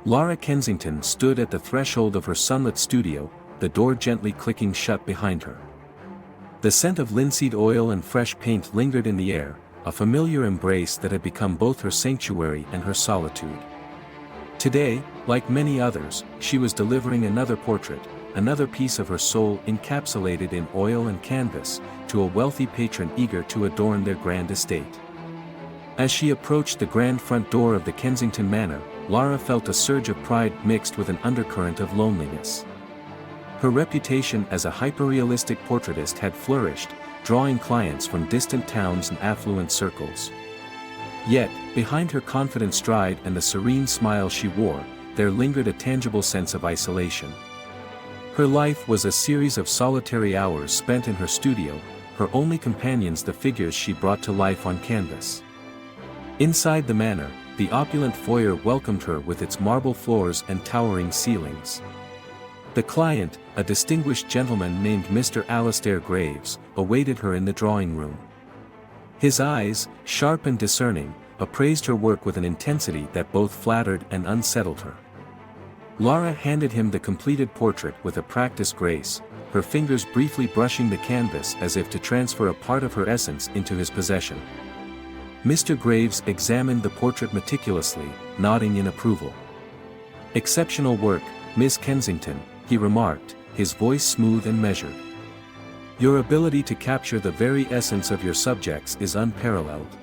Laura Kensington stood at the threshold of her sunlit studio, the door gently clicking shut behind her. The scent of linseed oil and fresh paint lingered in the air, a familiar embrace that had become both her sanctuary and her solitude. Today, like many others, she was delivering another portrait, another piece of her soul encapsulated in oil and canvas, to a wealthy patron eager to adorn their grand estate. As she approached the grand front door of the Kensington Manor, Laura felt a surge of pride mixed with an undercurrent of loneliness. Her reputation as a hyperrealistic portraitist had flourished, drawing clients from distant towns and affluent circles. Yet, behind her confident stride and the serene smile she wore, there lingered a tangible sense of isolation. Her life was a series of solitary hours spent in her studio, her only companions the figures she brought to life on canvas. Inside the manor, the opulent foyer welcomed her with its marble floors and towering ceilings. The client, a distinguished gentleman named Mr. Alastair Graves, awaited her in the drawing room. His eyes, sharp and discerning, appraised her work with an intensity that both flattered and unsettled her. Laura handed him the completed portrait with a practiced grace, her fingers briefly brushing the canvas as if to transfer a part of her essence into his possession. Mr. Graves examined the portrait meticulously, nodding in approval. "Exceptional work, Miss Kensington," he remarked, his voice smooth and measured. "Your ability to capture the very essence of your subjects is unparalleled."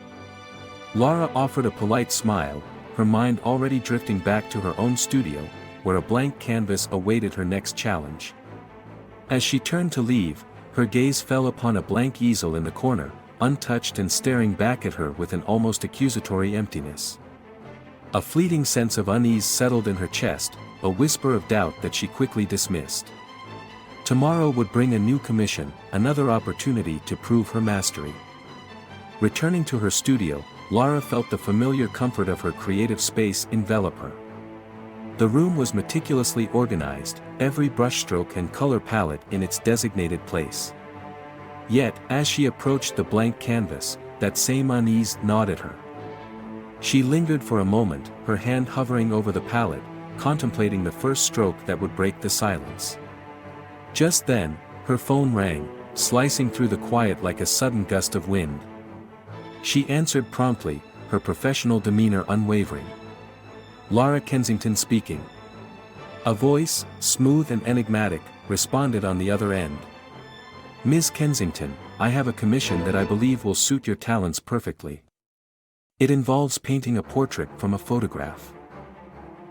Laura offered a polite smile, her mind already drifting back to her own studio, where a blank canvas awaited her next challenge. As she turned to leave, her gaze fell upon a blank easel in the corner, untouched and staring back at her with an almost accusatory emptiness. A fleeting sense of unease settled in her chest, a whisper of doubt that she quickly dismissed. Tomorrow would bring a new commission, another opportunity to prove her mastery. Returning to her studio, Laura felt the familiar comfort of her creative space envelop her. The room was meticulously organized, every brushstroke and color palette in its designated place. Yet, as she approached the blank canvas, that same unease gnawed at her. She lingered for a moment, her hand hovering over the palette, contemplating the first stroke that would break the silence. Just then, her phone rang, slicing through the quiet like a sudden gust of wind. She answered promptly, her professional demeanor unwavering. "Laura Kensington speaking." A voice, smooth and enigmatic, responded on the other end. "Ms. Kensington, I have a commission that I believe will suit your talents perfectly. It involves painting a portrait from a photograph.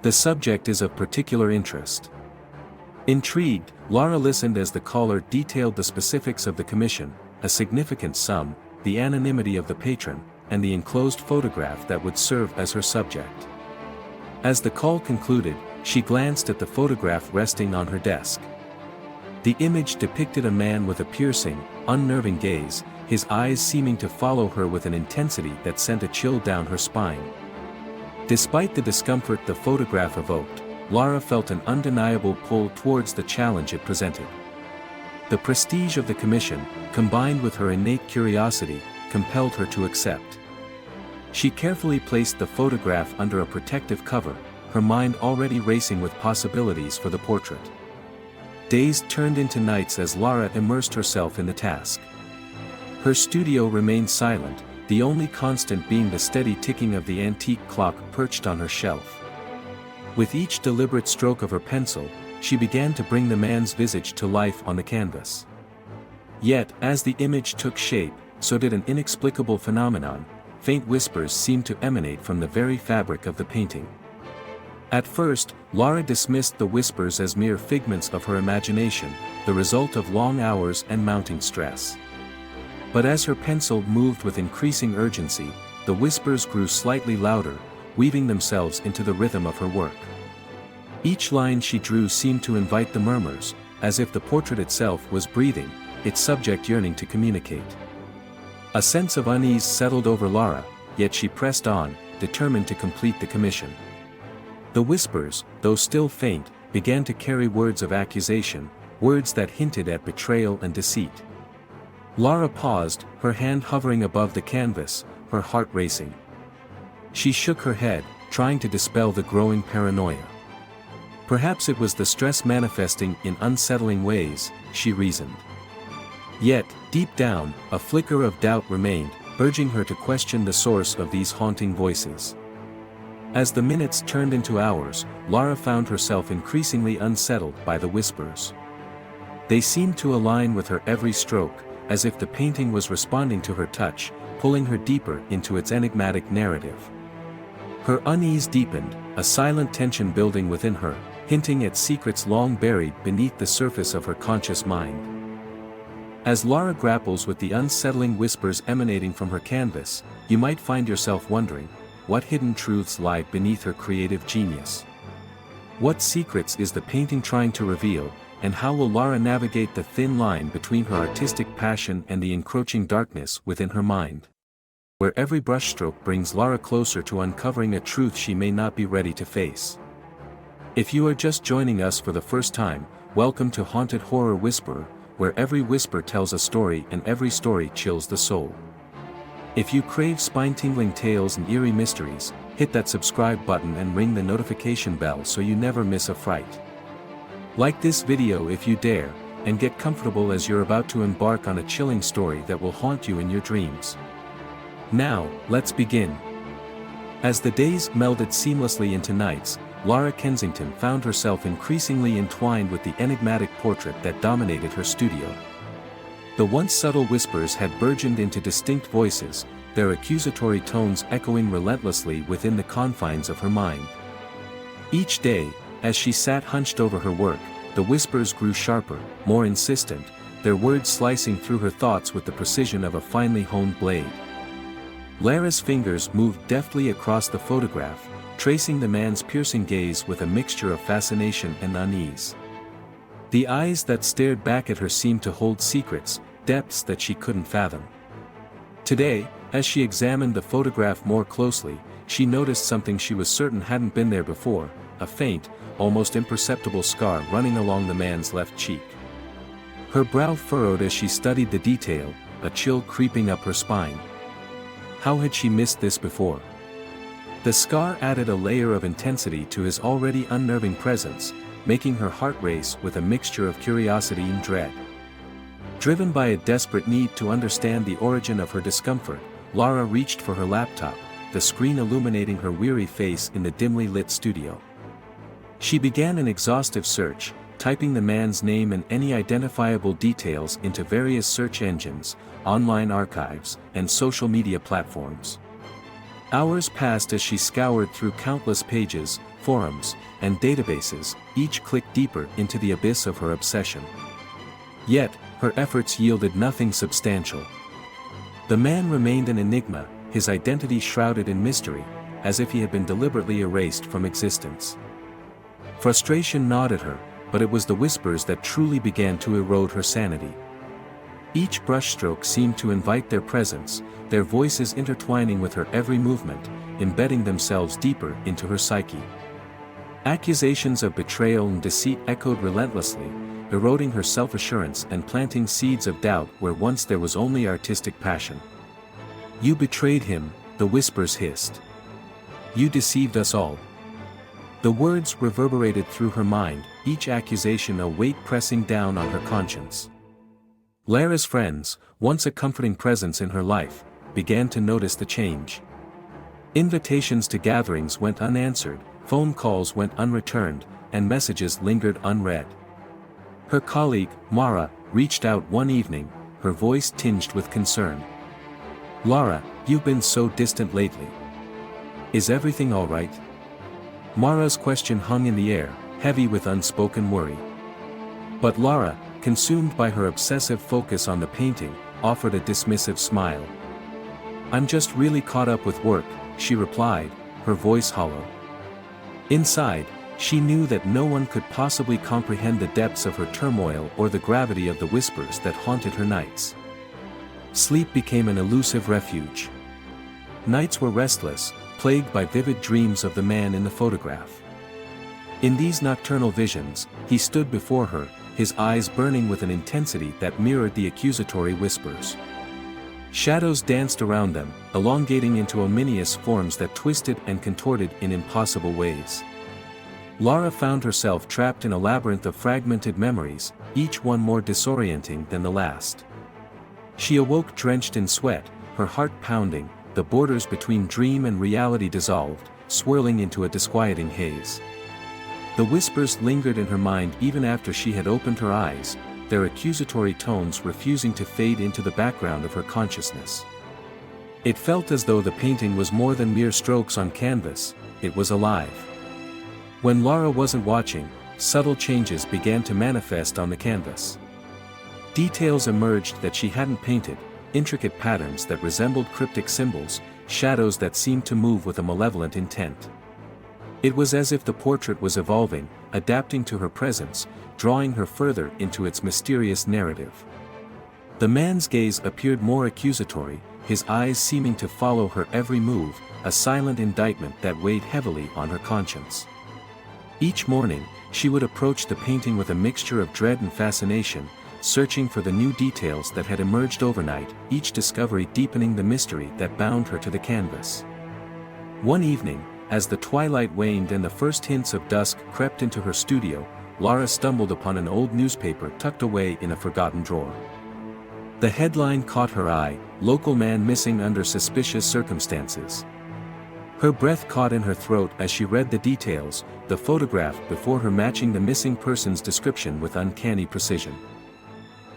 The subject is of particular interest." Intrigued, Laura listened as the caller detailed the specifics of the commission, a significant sum, the anonymity of the patron, and the enclosed photograph that would serve as her subject. As the call concluded, she glanced at the photograph resting on her desk. The image depicted a man with a piercing, unnerving gaze, his eyes seeming to follow her with an intensity that sent a chill down her spine. Despite the discomfort the photograph evoked, Laura felt an undeniable pull towards the challenge it presented. The prestige of the commission, combined with her innate curiosity, compelled her to accept. She carefully placed the photograph under a protective cover, her mind already racing with possibilities for the portrait. Days turned into nights as Laura immersed herself in the task. Her studio remained silent, the only constant being the steady ticking of the antique clock perched on her shelf. With each deliberate stroke of her pencil, she began to bring the man's visage to life on the canvas. Yet, as the image took shape, so did an inexplicable phenomenon. Faint whispers seemed to emanate from the very fabric of the painting. At first, Laura dismissed the whispers as mere figments of her imagination, the result of long hours and mounting stress. But as her pencil moved with increasing urgency, the whispers grew slightly louder, weaving themselves into the rhythm of her work. Each line she drew seemed to invite the murmurs, as if the portrait itself was breathing, its subject yearning to communicate. A sense of unease settled over Laura, yet she pressed on, determined to complete the commission. The whispers, though still faint, began to carry words of accusation, words that hinted at betrayal and deceit. Laura paused, her hand hovering above the canvas, her heart racing. She shook her head, trying to dispel the growing paranoia. Perhaps it was the stress manifesting in unsettling ways, she reasoned. Yet, deep down, a flicker of doubt remained, urging her to question the source of these haunting voices. As the minutes turned into hours, Lara found herself increasingly unsettled by the whispers. They seemed to align with her every stroke, as if the painting was responding to her touch, pulling her deeper into its enigmatic narrative. Her unease deepened, a silent tension building within her, hinting at secrets long buried beneath the surface of her conscious mind. As Lara grapples with the unsettling whispers emanating from her canvas, you might find yourself wondering, what hidden truths lie beneath her creative genius? What secrets is the painting trying to reveal, and how will Lara navigate the thin line between her artistic passion and the encroaching darkness within her mind? Where every brushstroke brings Lara closer to uncovering a truth she may not be ready to face. If you are just joining us for the first time, welcome to Haunted Horror Whisperer, where every whisper tells a story and every story chills the soul. If you crave spine-tingling tales and eerie mysteries, hit that subscribe button and ring the notification bell so you never miss a fright. Like this video if you dare, and get comfortable as you're about to embark on a chilling story that will haunt you in your dreams. Now, let's begin. As the days melded seamlessly into nights, Lara Kensington found herself increasingly entwined with the enigmatic portrait that dominated her studio. The once subtle whispers had burgeoned into distinct voices, their accusatory tones echoing relentlessly within the confines of her mind. Each day, as she sat hunched over her work, the whispers grew sharper, more insistent, their words slicing through her thoughts with the precision of a finely honed blade. Lara's fingers moved deftly across the photograph, tracing the man's piercing gaze with a mixture of fascination and unease. The eyes that stared back at her seemed to hold secrets, depths that she couldn't fathom. Today, as she examined the photograph more closely, she noticed something she was certain hadn't been there before, a faint, almost imperceptible scar running along the man's left cheek. Her brow furrowed as she studied the detail, a chill creeping up her spine. How had she missed this before? The scar added a layer of intensity to his already unnerving presence, making her heart race with a mixture of curiosity and dread. Driven by a desperate need to understand the origin of her discomfort, Lara reached for her laptop, the screen illuminating her weary face in the dimly lit studio. She began an exhaustive search, typing the man's name and any identifiable details into various search engines, online archives, and social media platforms. Hours passed as she scoured through countless pages, forums, and databases, each click deeper into the abyss of her obsession. Yet, her efforts yielded nothing substantial. The man remained an enigma, his identity shrouded in mystery, as if he had been deliberately erased from existence. Frustration gnawed at her, but it was the whispers that truly began to erode her sanity. Each brushstroke seemed to invite their presence, their voices intertwining with her every movement, embedding themselves deeper into her psyche. Accusations of betrayal and deceit echoed relentlessly, eroding her self-assurance and planting seeds of doubt where once there was only artistic passion. "You betrayed him," the whispers hissed. "You deceived us all." The words reverberated through her mind, each accusation a weight pressing down on her conscience. Lara's friends, once a comforting presence in her life, began to notice the change. Invitations to gatherings went unanswered, phone calls went unreturned, and messages lingered unread. Her colleague, Mara, reached out one evening, her voice tinged with concern. "Lara, you've been so distant lately. Is everything all right?" Mara's question hung in the air, heavy with unspoken worry. But Lara, consumed by her obsessive focus on the painting, offered a dismissive smile. "I'm just really caught up with work," she replied, her voice hollow. Inside, she knew that no one could possibly comprehend the depths of her turmoil or the gravity of the whispers that haunted her nights. Sleep became an elusive refuge. Nights were restless, plagued by vivid dreams of the man in the photograph. In these nocturnal visions, he stood before her, his eyes burning with an intensity that mirrored the accusatory whispers. Shadows danced around them, elongating into ominous forms that twisted and contorted in impossible ways. Lara found herself trapped in a labyrinth of fragmented memories, each one more disorienting than the last. She awoke drenched in sweat, her heart pounding, the borders between dream and reality dissolved, swirling into a disquieting haze. The whispers lingered in her mind even after she had opened her eyes, their accusatory tones refusing to fade into the background of her consciousness. It felt as though the painting was more than mere strokes on canvas, it was alive. When Lara wasn't watching, subtle changes began to manifest on the canvas. Details emerged that she hadn't painted, intricate patterns that resembled cryptic symbols, shadows that seemed to move with a malevolent intent. It was as if the portrait was evolving, adapting to her presence, drawing her further into its mysterious narrative. The man's gaze appeared more accusatory, his eyes seeming to follow her every move, a silent indictment that weighed heavily on her conscience. Each morning, she would approach the painting with a mixture of dread and fascination, searching for the new details that had emerged overnight, each discovery deepening the mystery that bound her to the canvas. One evening, as the twilight waned and the first hints of dusk crept into her studio, Lara stumbled upon an old newspaper tucked away in a forgotten drawer. The headline caught her eye, "Local man missing under suspicious circumstances." Her breath caught in her throat as she read the details, the photograph before her matching the missing person's description with uncanny precision.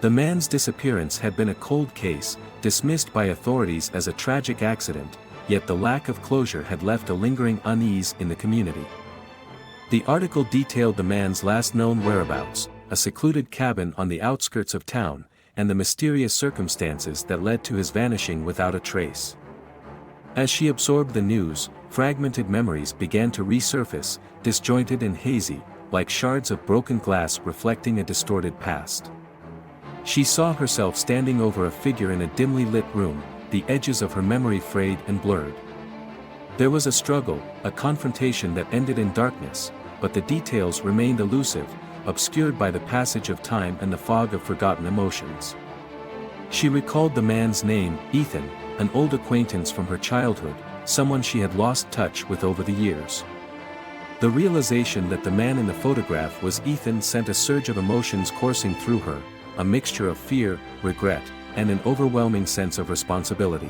The man's disappearance had been a cold case, dismissed by authorities as a tragic accident, yet the lack of closure had left a lingering unease in the community. The article detailed the man's last known whereabouts, a secluded cabin on the outskirts of town, and the mysterious circumstances that led to his vanishing without a trace. As she absorbed the news, fragmented memories began to resurface, disjointed and hazy, like shards of broken glass reflecting a distorted past. She saw herself standing over a figure in a dimly lit room, the edges of her memory frayed and blurred. There was a struggle, a confrontation that ended in darkness, but the details remained elusive, obscured by the passage of time and the fog of forgotten emotions. She recalled the man's name, Ethan, an old acquaintance from her childhood, someone she had lost touch with over the years. The realization that the man in the photograph was Ethan sent a surge of emotions coursing through her, a mixture of fear, regret, and an overwhelming sense of responsibility.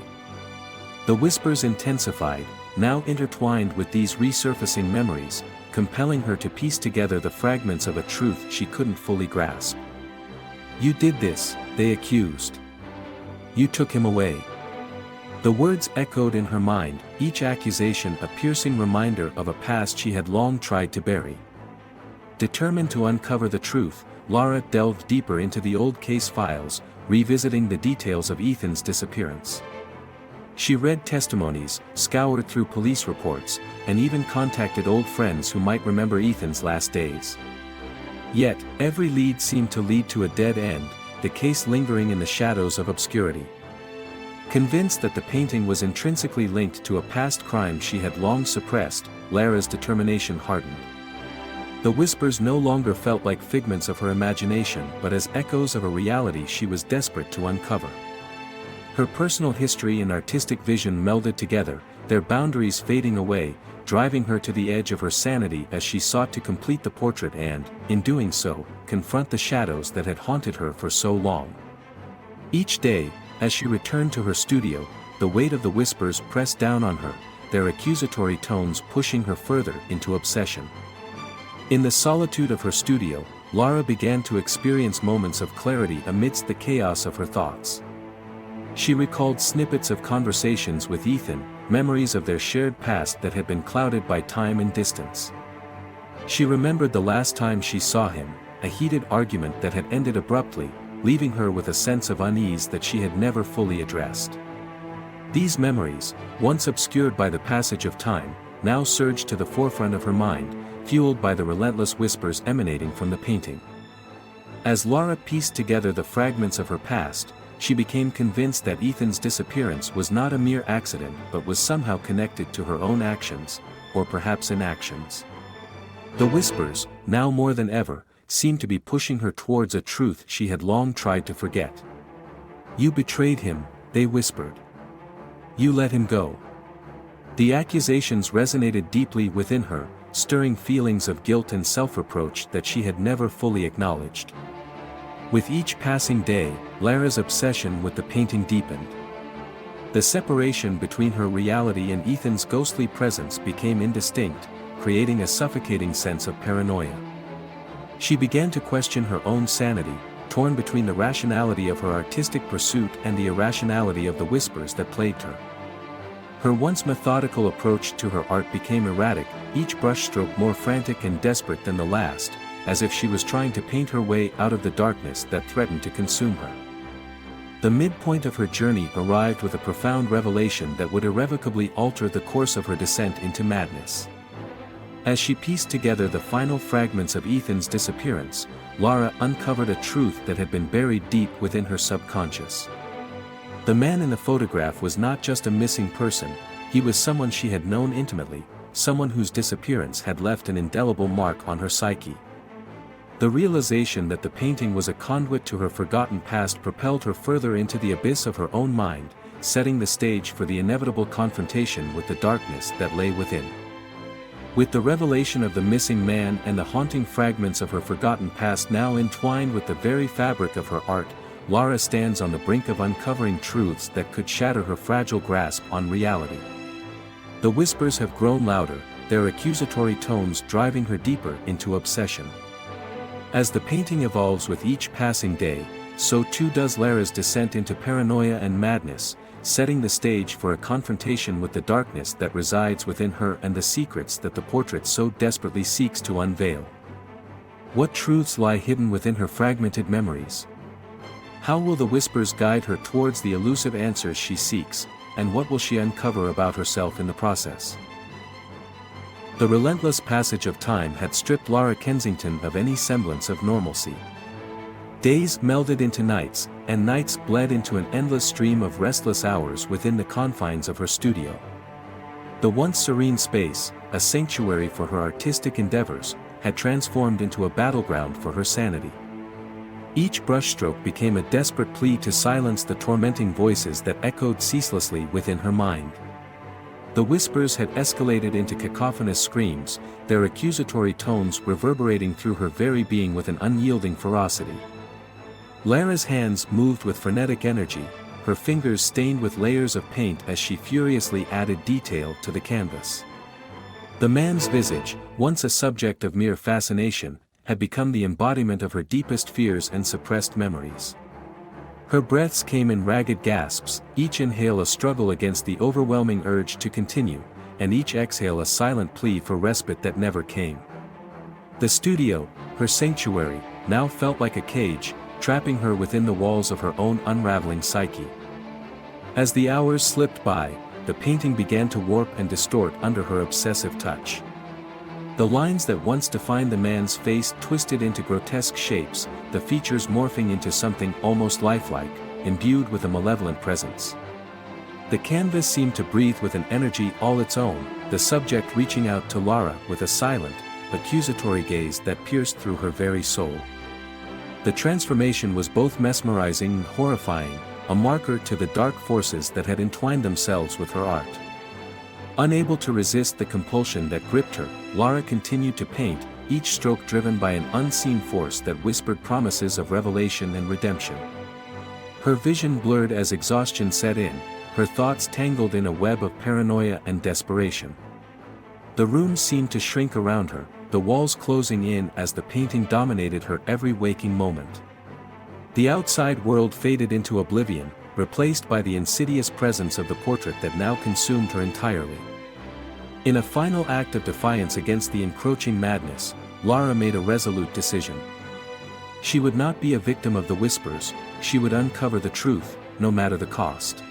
The whispers intensified, now intertwined with these resurfacing memories, compelling her to piece together the fragments of a truth she couldn't fully grasp. "You did this," they accused. "You took him away." The words echoed in her mind, each accusation a piercing reminder of a past she had long tried to bury. Determined to uncover the truth, Lara delved deeper into the old case files, revisiting the details of Ethan's disappearance. She read testimonies, scoured through police reports, and even contacted old friends who might remember Ethan's last days. Yet, every lead seemed to lead to a dead end, the case lingering in the shadows of obscurity. Convinced that the painting was intrinsically linked to a past crime she had long suppressed, Lara's determination hardened. The whispers no longer felt like figments of her imagination but as echoes of a reality she was desperate to uncover. Her personal history and artistic vision melded together, their boundaries fading away, driving her to the edge of her sanity as she sought to complete the portrait and, in doing so, confront the shadows that had haunted her for so long. Each day, as she returned to her studio, the weight of the whispers pressed down on her, their accusatory tones pushing her further into obsession. In the solitude of her studio, Lara began to experience moments of clarity amidst the chaos of her thoughts. She recalled snippets of conversations with Ethan, memories of their shared past that had been clouded by time and distance. She remembered the last time she saw him, a heated argument that had ended abruptly, leaving her with a sense of unease that she had never fully addressed. These memories, once obscured by the passage of time, now surged to the forefront of her mind, fueled by the relentless whispers emanating from the painting. As Lara pieced together the fragments of her past, she became convinced that Ethan's disappearance was not a mere accident but was somehow connected to her own actions, or perhaps inactions. The whispers, now more than ever, seemed to be pushing her towards a truth she had long tried to forget. "You betrayed him," they whispered. "You let him go." The accusations resonated deeply within her, stirring feelings of guilt and self-reproach that she had never fully acknowledged. With each passing day, Lara's obsession with the painting deepened. The separation between her reality and Ethan's ghostly presence became indistinct, creating a suffocating sense of paranoia. She began to question her own sanity, torn between the rationality of her artistic pursuit and the irrationality of the whispers that plagued her. Her once methodical approach to her art became erratic, each brushstroke more frantic and desperate than the last, as if she was trying to paint her way out of the darkness that threatened to consume her. The midpoint of her journey arrived with a profound revelation that would irrevocably alter the course of her descent into madness. As she pieced together the final fragments of Ethan's disappearance, Lara uncovered a truth that had been buried deep within her subconscious. The man in the photograph was not just a missing person, he was someone she had known intimately, someone whose disappearance had left an indelible mark on her psyche. The realization that the painting was a conduit to her forgotten past propelled her further into the abyss of her own mind, setting the stage for the inevitable confrontation with the darkness that lay within. With the revelation of the missing man and the haunting fragments of her forgotten past now entwined with the very fabric of her art, Lara stands on the brink of uncovering truths that could shatter her fragile grasp on reality. The whispers have grown louder, their accusatory tones driving her deeper into obsession. As the painting evolves with each passing day, so too does Lara's descent into paranoia and madness, setting the stage for a confrontation with the darkness that resides within her and the secrets that the portrait so desperately seeks to unveil. What truths lie hidden within her fragmented memories? How will the whispers guide her towards the elusive answers she seeks, and what will she uncover about herself in the process? The relentless passage of time had stripped Lara Kensington of any semblance of normalcy. Days melded into nights, and nights bled into an endless stream of restless hours within the confines of her studio. The once serene space, a sanctuary for her artistic endeavors, had transformed into a battleground for her sanity. Each brushstroke became a desperate plea to silence the tormenting voices that echoed ceaselessly within her mind. The whispers had escalated into cacophonous screams, their accusatory tones reverberating through her very being with an unyielding ferocity. Lara's hands moved with frenetic energy, her fingers stained with layers of paint as she furiously added detail to the canvas. The man's visage, once a subject of mere fascination, had become the embodiment of her deepest fears and suppressed memories. Her breaths came in ragged gasps, each inhale a struggle against the overwhelming urge to continue, and each exhale a silent plea for respite that never came. The studio, her sanctuary, now felt like a cage, trapping her within the walls of her own unraveling psyche. As the hours slipped by, the painting began to warp and distort under her obsessive touch. The lines that once defined the man's face twisted into grotesque shapes, the features morphing into something almost lifelike, imbued with a malevolent presence. The canvas seemed to breathe with an energy all its own, the subject reaching out to Lara with a silent, accusatory gaze that pierced through her very soul. The transformation was both mesmerizing and horrifying, a marker to the dark forces that had entwined themselves with her art. Unable to resist the compulsion that gripped her, Lara continued to paint, each stroke driven by an unseen force that whispered promises of revelation and redemption. Her vision blurred as exhaustion set in, her thoughts tangled in a web of paranoia and desperation. The room seemed to shrink around her, the walls closing in as the painting dominated her every waking moment. The outside world faded into oblivion, replaced by the insidious presence of the portrait that now consumed her entirely. In a final act of defiance against the encroaching madness, Lara made a resolute decision. She would not be a victim of the whispers, she would uncover the truth, no matter the cost.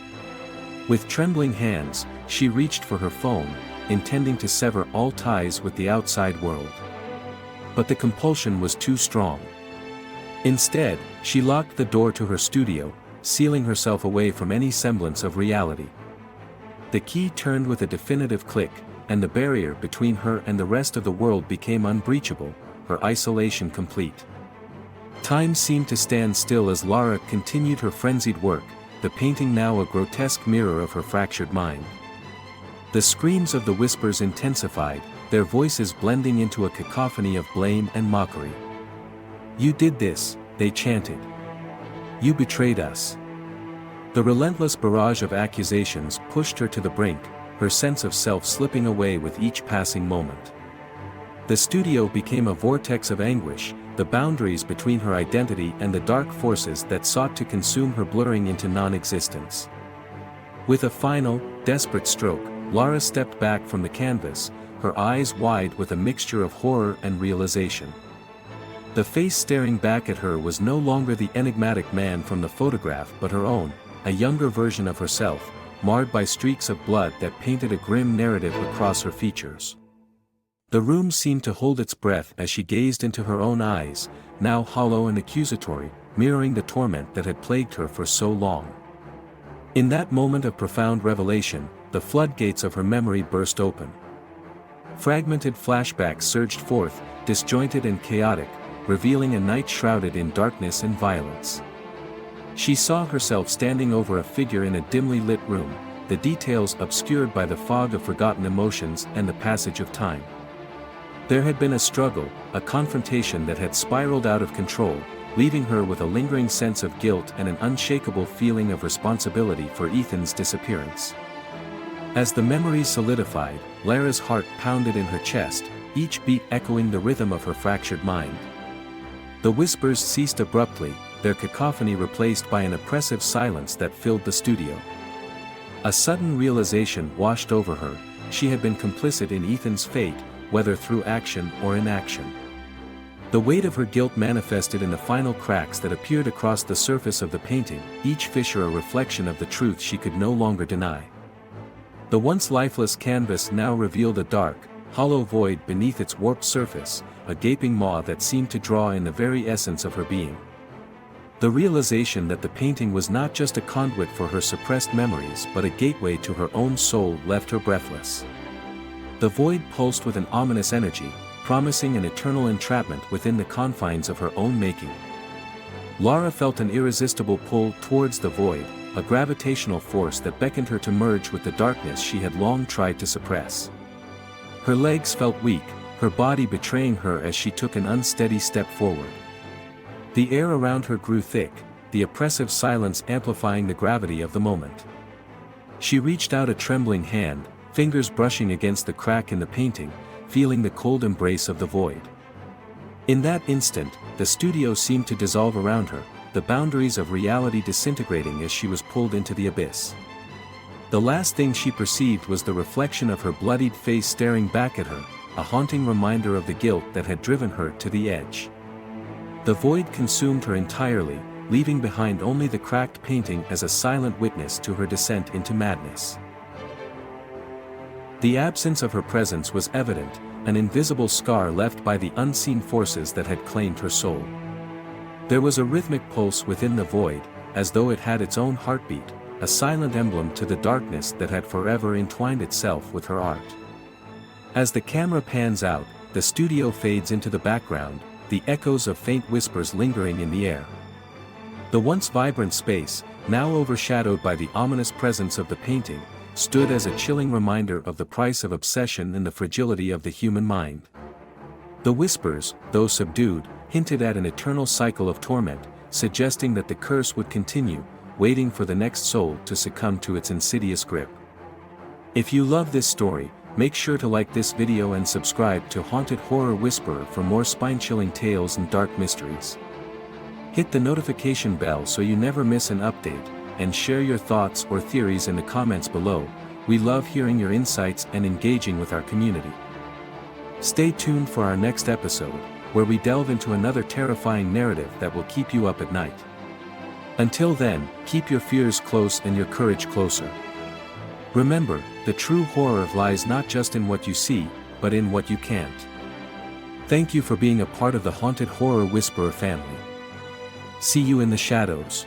With trembling hands, she reached for her phone, intending to sever all ties with the outside world. But the compulsion was too strong. Instead, she locked the door to her studio, sealing herself away from any semblance of reality. The key turned with a definitive click, and the barrier between her and the rest of the world became unbreachable, her isolation complete. Time seemed to stand still as Lara continued her frenzied work, the painting now a grotesque mirror of her fractured mind. The screams of the whispers intensified, their voices blending into a cacophony of blame and mockery. "You did this," they chanted. "You betrayed us." The relentless barrage of accusations pushed her to the brink, her sense of self slipping away with each passing moment. The studio became a vortex of anguish, the boundaries between her identity and the dark forces that sought to consume her blurring into non-existence. With a final, desperate stroke, Lara stepped back from the canvas, her eyes wide with a mixture of horror and realization. The face staring back at her was no longer the enigmatic man from the photograph but her own, a younger version of herself, marred by streaks of blood that painted a grim narrative across her features. The room seemed to hold its breath as she gazed into her own eyes, now hollow and accusatory, mirroring the torment that had plagued her for so long. In that moment of profound revelation, the floodgates of her memory burst open. Fragmented flashbacks surged forth, disjointed and chaotic, revealing a night shrouded in darkness and violence. She saw herself standing over a figure in a dimly lit room, the details obscured by the fog of forgotten emotions and the passage of time. There had been a struggle, a confrontation that had spiraled out of control, leaving her with a lingering sense of guilt and an unshakable feeling of responsibility for Ethan's disappearance. As the memories solidified, Lara's heart pounded in her chest, each beat echoing the rhythm of her fractured mind. The whispers ceased abruptly, their cacophony replaced by an oppressive silence that filled the studio. A sudden realization washed over her: she had been complicit in Ethan's fate, whether through action or inaction. The weight of her guilt manifested in the final cracks that appeared across the surface of the painting, each fissure a reflection of the truth she could no longer deny. The once lifeless canvas now revealed a dark, hollow void beneath its warped surface, a gaping maw that seemed to draw in the very essence of her being. The realization that the painting was not just a conduit for her suppressed memories but a gateway to her own soul left her breathless. The void pulsed with an ominous energy, promising an eternal entrapment within the confines of her own making. Lara felt an irresistible pull towards the void, a gravitational force that beckoned her to merge with the darkness she had long tried to suppress. Her legs felt weak, her body betraying her as she took an unsteady step forward. The air around her grew thick, the oppressive silence amplifying the gravity of the moment. She reached out a trembling hand, fingers brushing against the crack in the painting, feeling the cold embrace of the void. In that instant, the studio seemed to dissolve around her, the boundaries of reality disintegrating as she was pulled into the abyss. The last thing she perceived was the reflection of her bloodied face staring back at her, a haunting reminder of the guilt that had driven her to the edge. The void consumed her entirely, leaving behind only the cracked painting as a silent witness to her descent into madness. The absence of her presence was evident, an invisible scar left by the unseen forces that had claimed her soul. There was a rhythmic pulse within the void, as though it had its own heartbeat, a silent emblem to the darkness that had forever entwined itself with her art. As the camera pans out, the studio fades into the background, the echoes of faint whispers lingering in the air. The once vibrant space, now overshadowed by the ominous presence of the painting, stood as a chilling reminder of the price of obsession and the fragility of the human mind. The whispers, though subdued, hinted at an eternal cycle of torment, suggesting that the curse would continue, waiting for the next soul to succumb to its insidious grip. If you love this story, make sure to like this video and subscribe to Haunted Horror Whisperer for more spine-chilling tales and dark mysteries. Hit the notification bell so you never miss an update, and share your thoughts or theories in the comments below. We love hearing your insights and engaging with our community. Stay tuned for our next episode, where we delve into another terrifying narrative that will keep you up at night. Until then, keep your fears close and your courage closer. Remember, the true horror lies not just in what you see, but in what you can't. Thank you for being a part of the Haunted Horror Whisperer family. See you in the shadows.